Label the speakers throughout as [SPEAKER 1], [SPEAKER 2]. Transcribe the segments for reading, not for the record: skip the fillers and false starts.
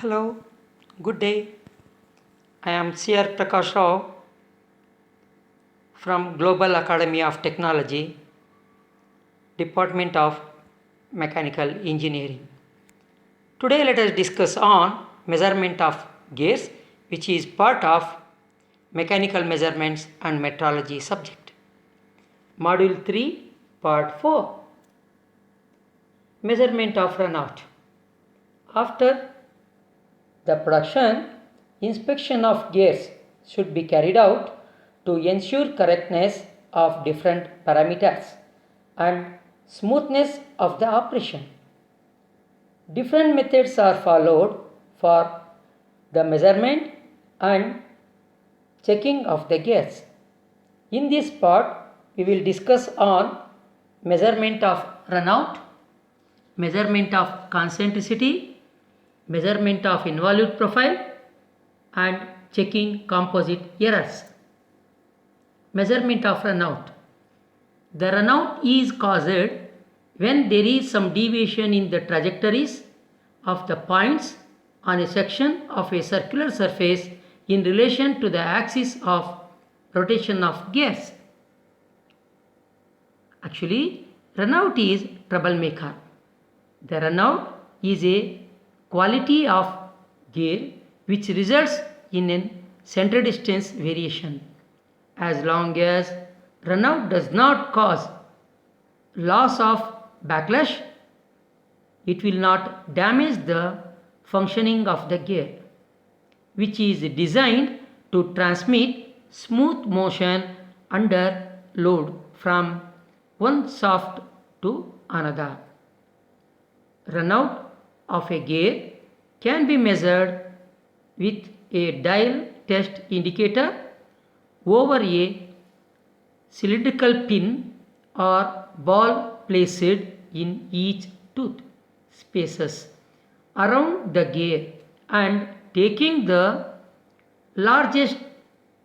[SPEAKER 1] Hello, good day. I am C.R. Prakash Rao from Global Academy of Technology, Department of Mechanical Engineering. Today let us discuss on measurement of gears, which is part of mechanical measurements and metrology subject. Module 3, part 4. Measurement of runout. After the production, inspection of gears should be carried out to ensure correctness of different parameters and smoothness of the operation. Different methods are followed for the measurement and checking of the gears. In this part, we will discuss on measurement of runout, measurement of concentricity, measurement of involute profile and checking composite errors. Measurement of runout. The runout is caused when there is some deviation in the trajectories of the points on a section of a circular surface in relation to the axis of rotation of gears. Actually, runout is troublemaker. The runout is a quality of gear which results in a center distance variation. As long as runout does not cause loss of backlash, it will not damage the functioning of the gear, which is designed to transmit smooth motion under load from one shaft to another. Runout of a gear can be measured with a dial test indicator over a cylindrical pin or ball placed in each tooth spaces around the gear and taking the largest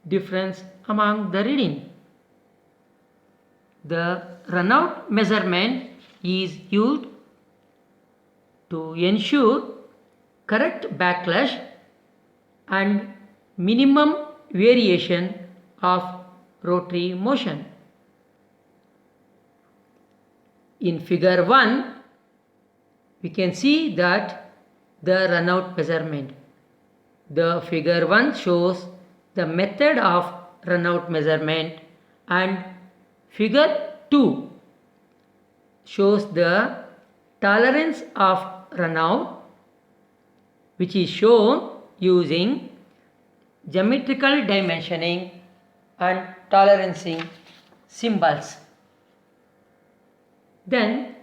[SPEAKER 1] difference among the reading. The runout measurement is used to ensure correct backlash and minimum variation of rotary motion. In figure 1, we can see that the runout measurement. The figure 1 shows the method of runout measurement and figure 2 shows the tolerance of runout, which is shown using geometrical dimensioning and tolerancing symbols. Then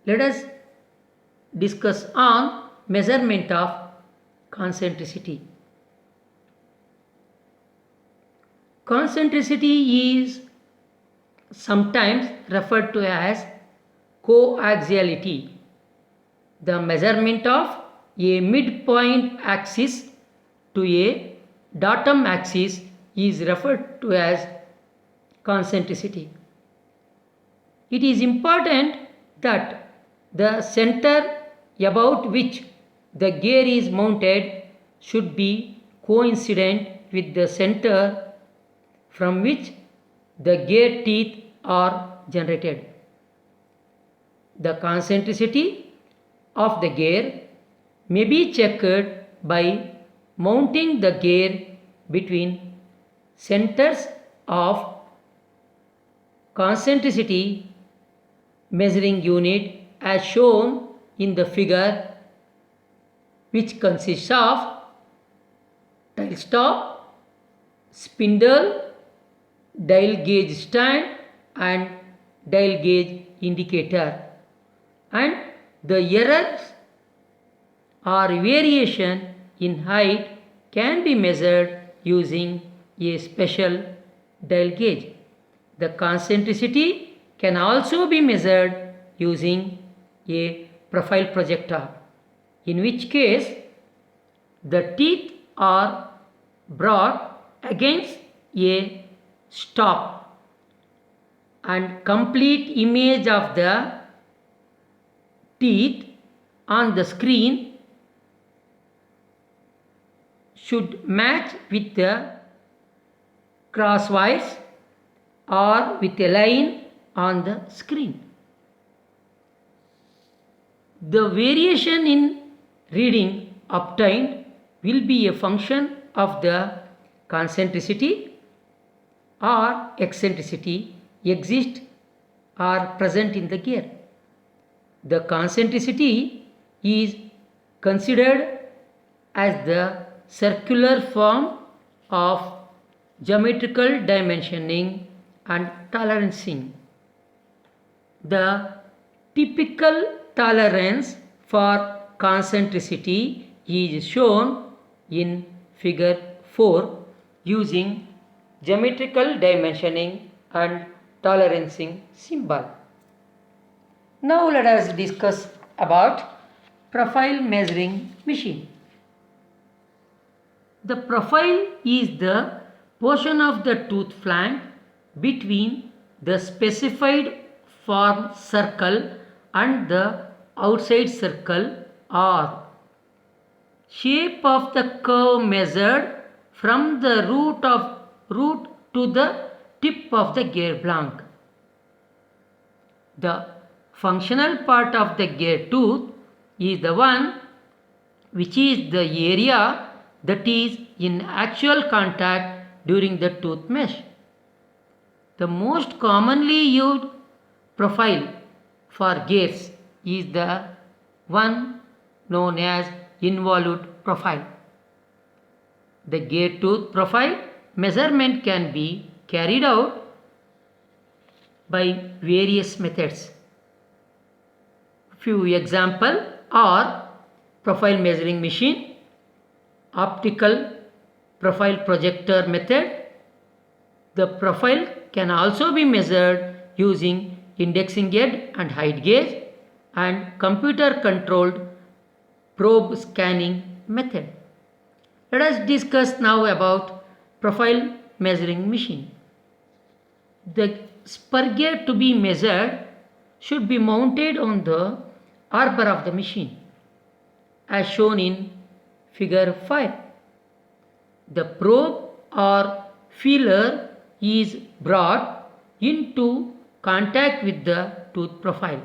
[SPEAKER 1] let us discuss on measurement of concentricity. Concentricity is sometimes referred to as coaxiality, the measurement of a midpoint axis to a datum axis is referred to as concentricity. It is important that the center about which the gear is mounted should be coincident with the center from which the gear teeth are generated. The concentricity of the gear may be checked by mounting the gear between centers of concentricity measuring unit as shown in the figure, which consists of dial stop, spindle, dial gauge stand and dial gauge indicator, and the errors or variation in height can be measured using a special dial gauge. The concentricity can also be measured using a profile projector, in which case the teeth are brought against a stop and complete image of the teeth on the screen should match with the crosswise or with a line on the screen. The variation in reading obtained will be a function of the concentricity or eccentricity exist or present in the gear. The concentricity is considered as the circular form of geometrical dimensioning and tolerancing. The typical tolerance for concentricity is shown in figure 4 using geometrical dimensioning and tolerancing symbol. Now let us discuss about profile measuring machine. The profile is the portion of the tooth flank between the specified form circle and the outside circle or shape of the curve measured from the root to the tip of the gear blank. The functional part of the gear tooth is the one which is the area that is in actual contact during the tooth mesh. The most commonly used profile for gears is the one known as involute profile. The gear tooth profile measurement can be carried out by various methods. Few examples are profile measuring machine, optical profile projector method. The profile can also be measured using indexing head and height gauge and computer controlled probe scanning method. Let us discuss now about profile measuring machine. The spur gear to be measured should be mounted on the arbor of the machine as shown in figure 5. The probe or feeler is brought into contact with the tooth profile.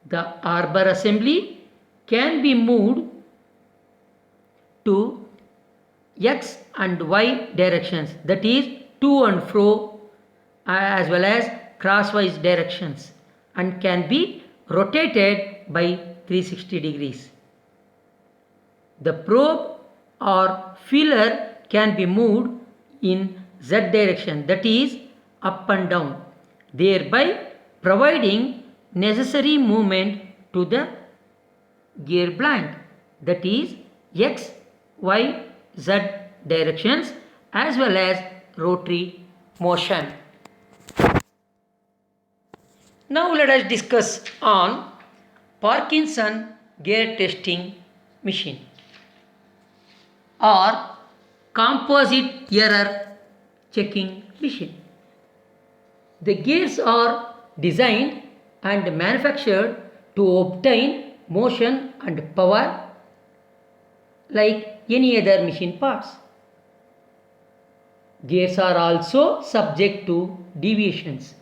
[SPEAKER 1] The arbor assembly can be moved to X and Y directions, that is to and fro as well as crosswise directions, and can be rotated by 360 degrees. The probe or feeler can be moved in Z direction, that is up and down, thereby providing necessary movement to the gear blank, that is X, Y, Z directions as well as rotary motion. Now let us discuss on Parkinson gear testing machine or composite error checking machine. The gears are designed and manufactured to obtain motion and power like any other machine parts. Gears are also subject to deviations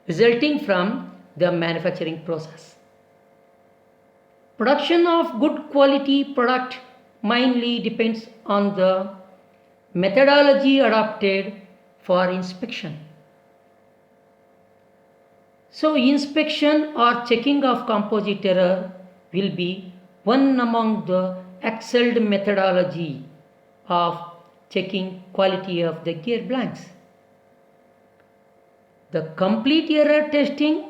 [SPEAKER 1] resulting from the manufacturing process. Production of good quality product mainly depends on the methodology adopted for inspection. So inspection or checking of composite error will be one among the excelled methodology of checking quality of the gear blanks. The complete error testing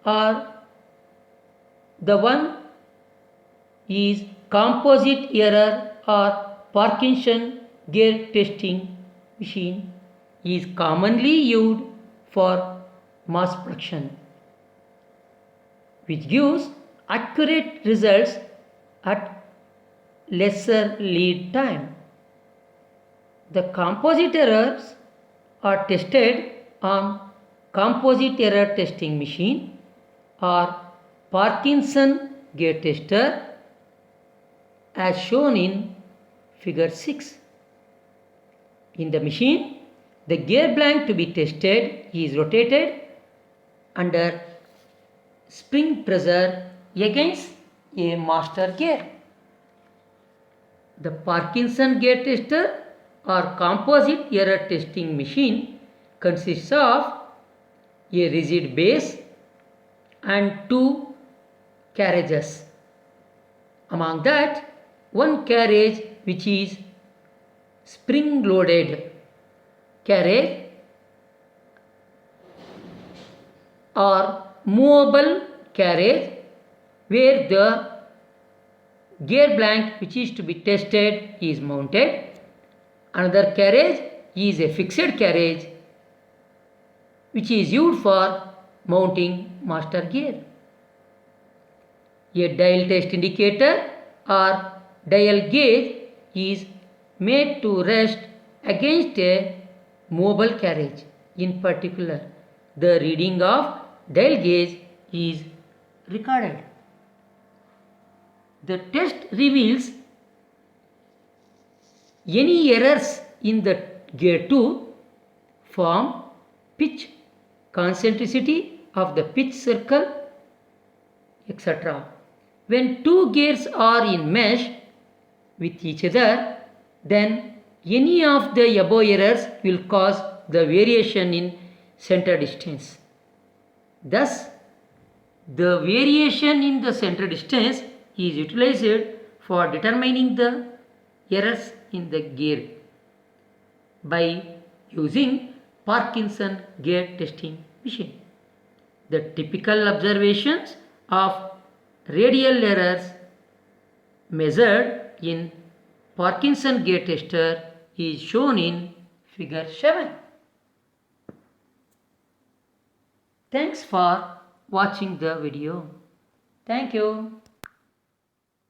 [SPEAKER 1] or the one is composite error or Parkinson gear testing machine is commonly used for mass production, which gives accurate results at lesser lead time. The composite errors are tested on composite error testing machine or Parkinson gear tester as shown in figure 6. In the machine, the gear blank to be tested is rotated under spring pressure against a master gear. The Parkinson gear tester or composite error testing machine consists of a rigid base and two carriages. Among that, one carriage which is spring loaded carriage or movable carriage where the gear blank which is to be tested is mounted. Another carriage is a fixed carriage which is used for mounting master gear. A dial test indicator or dial gauge is made to rest against a mobile carriage. In particular, the reading of dial gauge is recorded. The test reveals any errors in the gear tooth, form, pitch, concentricity of the pitch circle, etc. When two gears are in mesh with each other, then any of the above errors will cause the variation in center distance. Thus, the variation in the center distance is utilized for determining the errors in the gear by using Parkinson gear testing machine. The typical observations of radial errors measured in Parkinson gear tester is shown in figure 7. Thanks for watching the video. Thank you.